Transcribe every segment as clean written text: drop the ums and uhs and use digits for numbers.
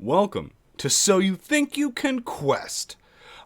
Welcome to So You Think You Can Quest.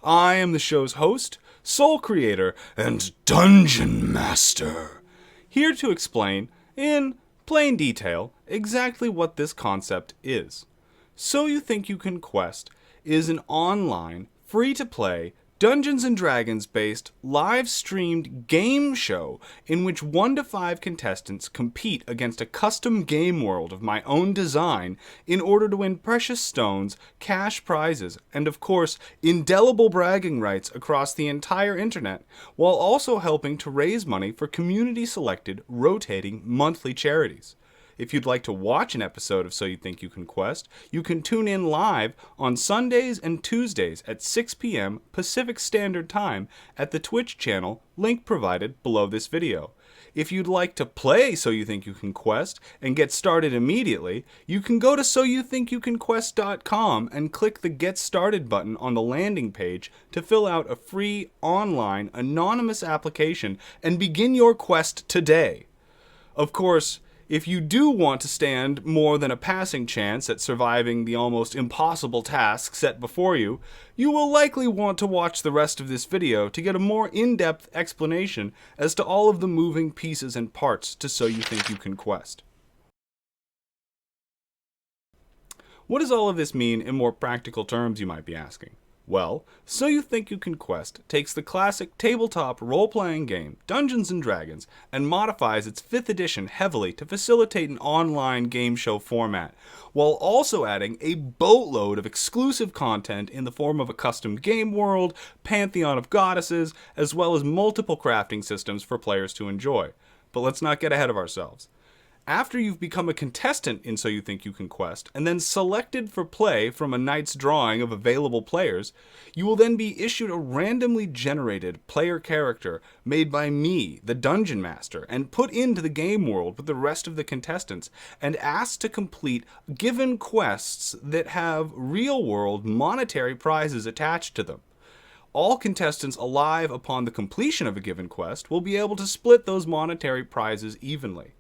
I am the show's host, soul creator, and dungeon master, here to explain, in plain detail, exactly what this concept is. So You Think You Can Quest is an online, free-to-play, Dungeons & Dragons based live streamed game show in which 1 to 5 contestants compete against a custom game world of my own design in order to win precious stones, cash prizes, and of course indelible bragging rights across the entire internet, while also helping to raise money for community selected rotating monthly charities. If you'd like to watch an episode of So You Think You Can Quest, you can tune in live on Sundays and Tuesdays at 6 p.m. Pacific Standard Time at the Twitch channel, link provided below this video. If you'd like to play So You Think You Can Quest and get started immediately, you can go to soyouthinkyoucanquest.com and click the Get Started button on the landing page to fill out a free, online, anonymous application and begin your quest today. Of course, if you do want to stand more than a passing chance at surviving the almost impossible task set before you, you will likely want to watch the rest of this video to get a more in-depth explanation as to all of the moving pieces and parts to So You Think You Can Quest. What does all of this mean in more practical terms, you might be asking? Well, So You Think You Can Quest takes the classic tabletop role-playing game, Dungeons & Dragons, and modifies its 5th edition heavily to facilitate an online game show format, while also adding a boatload of exclusive content in the form of a custom game world, pantheon of goddesses, as well as multiple crafting systems for players to enjoy. But let's not get ahead of ourselves. After you've become a contestant in So You Think You Can Quest, and then selected for play from a night's drawing of available players, you will then be issued a randomly generated player character made by me, the Dungeon Master, and put into the game world with the rest of the contestants, and asked to complete given quests that have real-world monetary prizes attached to them. All contestants alive upon the completion of a given quest will be able to split those monetary prizes evenly.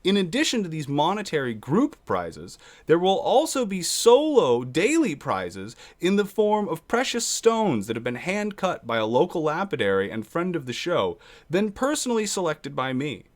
In addition to these monetary group prizes, there will also be solo daily prizes in the form of precious stones that have been hand-cut by a local lapidary and friend of the show, then personally selected by me.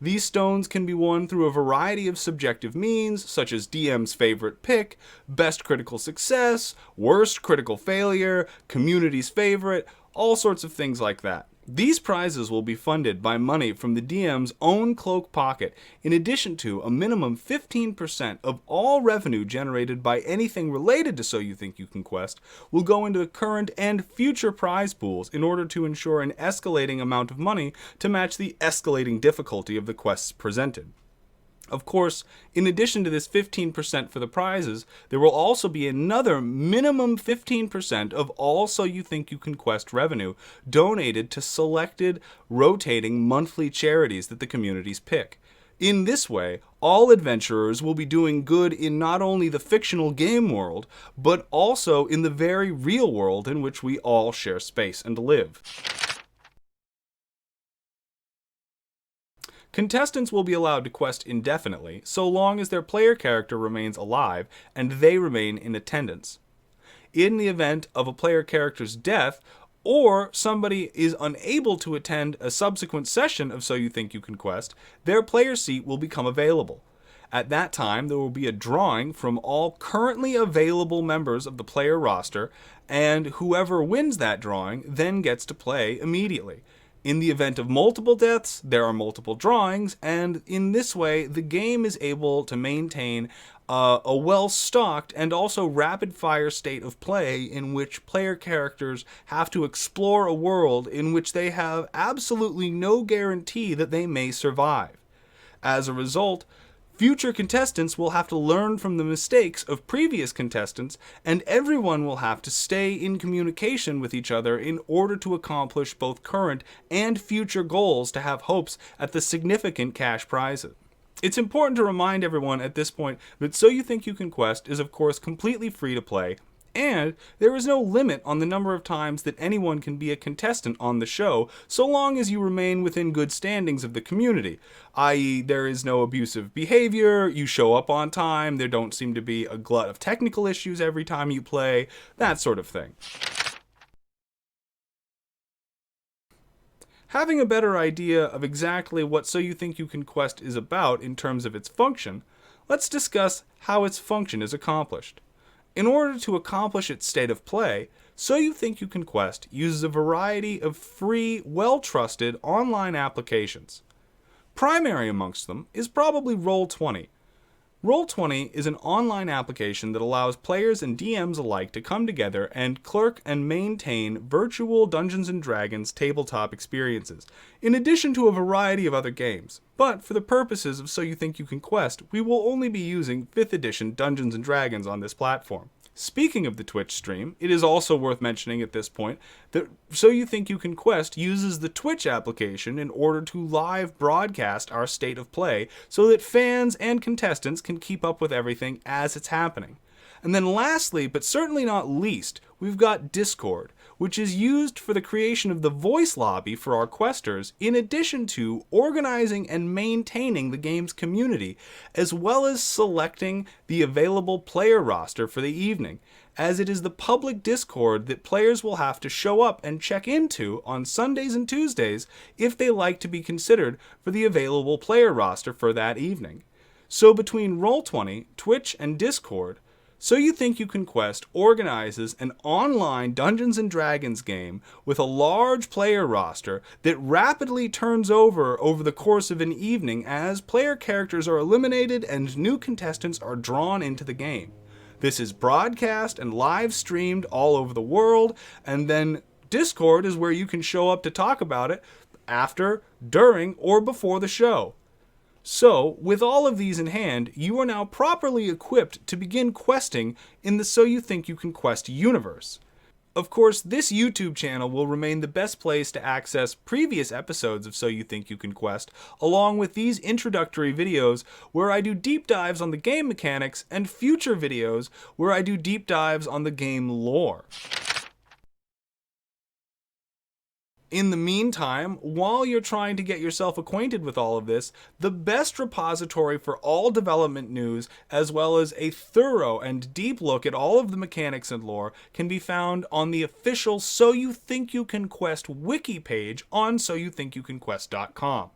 These stones can be won through a variety of subjective means, such as DM's favorite pick, best critical success, worst critical failure, community's favorite, all sorts of things like that. These prizes will be funded by money from the DM's own cloak pocket, in addition to a minimum 15% of all revenue generated by anything related to So You Think You Can Quest will go into the current and future prize pools in order to ensure an escalating amount of money to match the escalating difficulty of the quests presented. Of course, in addition to this 15% for the prizes, there will also be another minimum 15% of all So You Think You Can Quest revenue donated to selected, rotating monthly charities that the communities pick. In this way, all adventurers will be doing good in not only the fictional game world, but also in the very real world in which we all share space and live. Contestants will be allowed to quest indefinitely, so long as their player character remains alive and they remain in attendance. In the event of a player character's death, or somebody is unable to attend a subsequent session of So You Think You Can Quest, their player seat will become available. At that time, there will be a drawing from all currently available members of the player roster, and whoever wins that drawing then gets to play immediately. In the event of multiple deaths, there are multiple drawings, and in this way, the game is able to maintain a well-stocked and also rapid-fire state of play in which player characters have to explore a world in which they have absolutely no guarantee that they may survive. As a result, future contestants will have to learn from the mistakes of previous contestants, and everyone will have to stay in communication with each other in order to accomplish both current and future goals to have hopes at the significant cash prizes. It's important to remind everyone at this point that So You Think You Can Quest is of course completely free to play, And there is no limit on the number of times that anyone can be a contestant on the show, so long as you remain within good standings of the community, i.e. there is no abusive behavior, you show up on time, there don't seem to be a glut of technical issues every time you play, that sort of thing. Having a better idea of exactly what So You Think You Can Quest is about in terms of its function, let's discuss how its function is accomplished. In order to accomplish its state of play, So You Think You Can Quest uses a variety of free, well-trusted online applications. Primary amongst them is probably Roll20. Roll20 is an online application that allows players and DMs alike to come together and clerk and maintain virtual Dungeons & Dragons tabletop experiences, in addition to a variety of other games. But for the purposes of So You Think You Can Quest, we will only be using 5th edition Dungeons & Dragons on this platform. Speaking of the Twitch stream, it is also worth mentioning at this point that So You Think You Can Quest uses the Twitch application in order to live broadcast our state of play so that fans and contestants can keep up with everything as it's happening. And then lastly, but certainly not least, we've got Discord, which is used for the creation of the voice lobby for our questers, in addition to organizing and maintaining the game's community, as well as selecting the available player roster for the evening, as it is the public Discord that players will have to show up and check into on Sundays and Tuesdays if they like to be considered for the available player roster for that evening. So between Roll20, Twitch, and Discord, So You Think You Can Quest organizes an online Dungeons & Dragons game with a large player roster that rapidly turns over the course of an evening as player characters are eliminated and new contestants are drawn into the game. This is broadcast and live streamed all over the world, and then Discord is where you can show up to talk about it after, during, or before the show. So, with all of these in hand, you are now properly equipped to begin questing in the So You Think You Can Quest universe. Of course, this YouTube channel will remain the best place to access previous episodes of So You Think You Can Quest, along with these introductory videos where I do deep dives on the game mechanics, and future videos where I do deep dives on the game lore. In the meantime, while you're trying to get yourself acquainted with all of this, the best repository for all development news, as well as a thorough and deep look at all of the mechanics and lore, can be found on the official So You Think You Can Quest wiki page on soyouthinkyoucanquest.com.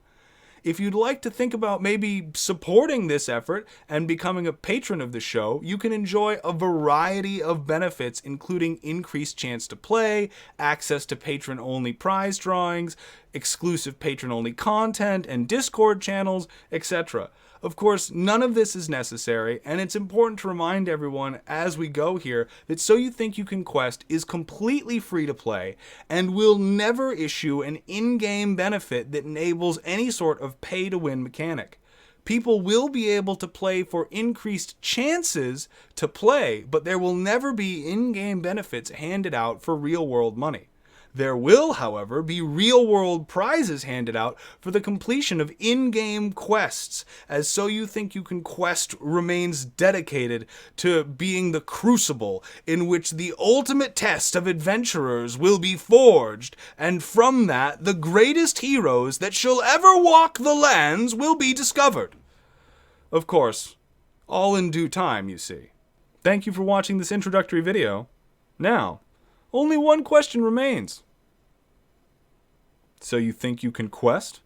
If you'd like to think about maybe supporting this effort and becoming a patron of the show, you can enjoy a variety of benefits, including increased chance to play, access to patron-only prize drawings, exclusive patron-only content, and Discord channels, etc. Of course, none of this is necessary, and it's important to remind everyone as we go here that So You Think You Can Quest is completely free to play and will never issue an in-game benefit that enables any sort of pay-to-win mechanic. People will be able to play for increased chances to play, but there will never be in-game benefits handed out for real-world money. There will, however, be real-world prizes handed out for the completion of in-game quests, as So You Think You Can Quest remains dedicated to being the crucible in which the ultimate test of adventurers will be forged, and from that, the greatest heroes that shall ever walk the lands will be discovered. Of course, all in due time, you see. Thank you for watching this introductory video. Now, only one question remains. So you think you can quest?